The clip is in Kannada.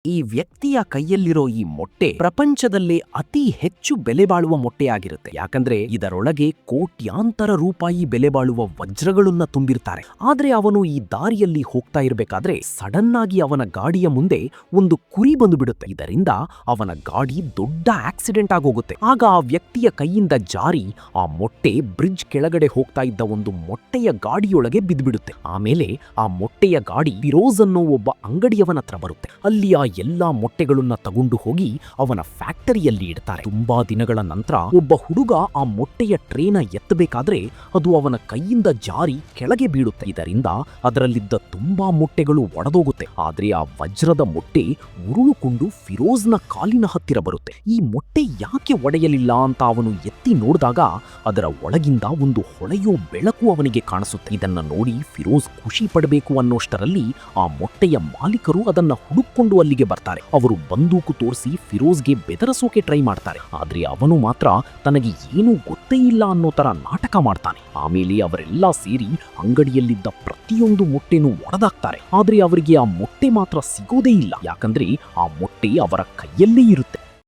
ಈ ವ್ಯಕ್ತಿಯ ಕೈಯಲ್ಲಿರೋ ಈ ಮೊಟ್ಟೆ ಪ್ರಪಂಚದಲ್ಲೇ ಅತಿ ಹೆಚ್ಚು ಬೆಲೆ ಬಾಳುವ ಮೊಟ್ಟೆಯಾಗಿರುತ್ತೆ. ಯಾಕಂದ್ರೆ ಇದರೊಳಗೆ ಕೋಟ್ಯಾಂತರ ರೂಪಾಯಿ ಬೆಲೆ ಬಾಳುವ ವಜ್ರಗಳನ್ನ ತುಂಬಿರ್ತಾರೆ. ಆದ್ರೆ ಅವನು ಈ ದಾರಿಯಲ್ಲಿ ಹೋಗ್ತಾ ಇರಬೇಕಾದ್ರೆ ಸಡನ್ ಆಗಿ ಅವನ ಗಾಡಿಯ ಮುಂದೆ ಒಂದು ಕುರಿ ಬಂದು ಬಿಡುತ್ತೆ. ಇದರಿಂದ ಅವನ ಗಾಡಿ ದೊಡ್ಡ ಆಕ್ಸಿಡೆಂಟ್ ಆಗೋಗುತ್ತೆ. ಆಗ ಆ ವ್ಯಕ್ತಿಯ ಕೈಯಿಂದ ಜಾರಿ ಆ ಮೊಟ್ಟೆ ಬ್ರಿಡ್ಜ್ ಕೆಳಗಡೆ ಹೋಗ್ತಾ ಇದ್ದ ಒಂದು ಮೊಟ್ಟೆಯ ಗಾಡಿಯೊಳಗೆ ಬಿದ್ದುಬಿಡುತ್ತೆ. ಆಮೇಲೆ ಆ ಮೊಟ್ಟೆಯ ಗಾಡಿ ಫಿರೋಜ್ ಅನ್ನೋ ಒಬ್ಬ ಅಂಗಡಿಯವನ ಹತ್ರ ಬರುತ್ತೆ. ಅಲ್ಲಿ ಆ ಎಲ್ಲಾ ಮೊಟ್ಟೆಗಳನ್ನ ತಗೊಂಡು ಹೋಗಿ ಅವನ ಫ್ಯಾಕ್ಟರಿಯಲ್ಲಿ ಇಡ್ತಾರೆ. ತುಂಬಾ ದಿನಗಳ ನಂತರ ಒಬ್ಬ ಹುಡುಗ ಆ ಮೊಟ್ಟೆಯ ಟ್ರೇನ ಎತ್ತಬೇಕಾದ್ರೆ ಅದು ಅವನ ಕೈಯಿಂದ ಜಾರಿ ಕೆಳಗೆ ಬೀಳುತ್ತೆ. ಇದರಿಂದ ಅದರಲ್ಲಿದ್ದ ತುಂಬಾ ಮೊಟ್ಟೆಗಳು ಒಡೆದೋಗುತ್ತೆ. ಆದ್ರೆ ಆ ವಜ್ರದ ಮೊಟ್ಟೆ ಉರುಳುಕೊಂಡು ಫಿರೋಜ್ನ ಕಾಲಿನ ಹತ್ತಿರ ಬರುತ್ತೆ. ಈ ಮೊಟ್ಟೆ ಯಾಕೆ ಒಡೆಯಲಿಲ್ಲ ಅಂತ ಅವನು ಎತ್ತಿ ನೋಡಿದಾಗ ಅದರ ಒಳಗಿಂದ ಒಂದು ಹೊಳೆಯೋ ಬೆಳಕು ಅವನಿಗೆ ಕಾಣಿಸುತ್ತೆ. ಇದನ್ನ ನೋಡಿ ಫಿರೋಜ್ ಖುಷಿ ಪಡಬೇಕು ಅನ್ನೋಷ್ಟರಲ್ಲಿ ಆ ಮೊಟ್ಟೆಯ ಮಾಲೀಕರು ಅದನ್ನ ಹುಡುಕೊಂಡು ಅಲ್ಲಿಗೆ ಬರ್ತಾರೆ. ಅವರು ಬಂದೂಕು ತೋರಿಸಿ ಫಿರೋಜ್ಗೆ ಬೆದರಿಸೋಕೆ ಟ್ರೈ ಮಾಡ್ತಾರೆ. ಆದ್ರೆ ಅವನು ಮಾತ್ರ ತನಗೆ ಏನೂ ಗೊತ್ತೇ ಇಲ್ಲ ಅನ್ನೋ ತರ ನಾಟಕ ಮಾಡ್ತಾನೆ. ಆಮೇಲೆ ಅವರೆಲ್ಲ ಸೇರಿ ಅಂಗಡಿಯಲ್ಲಿದ್ದ ಪ್ರತಿಯೊಂದು ಮೊಟ್ಟೆನೂ ಒಡೆದಾಕ್ತಾರೆ. ಆದ್ರೆ ಅವರಿಗೆ ಆ ಮೊಟ್ಟೆ ಮಾತ್ರ ಸಿಗೋದೇ ಇಲ್ಲ. ಯಾಕಂದ್ರೆ ಆ ಮೊಟ್ಟೆ ಅವರ ಕೈಯಲ್ಲೇ ಇರುತ್ತೆ.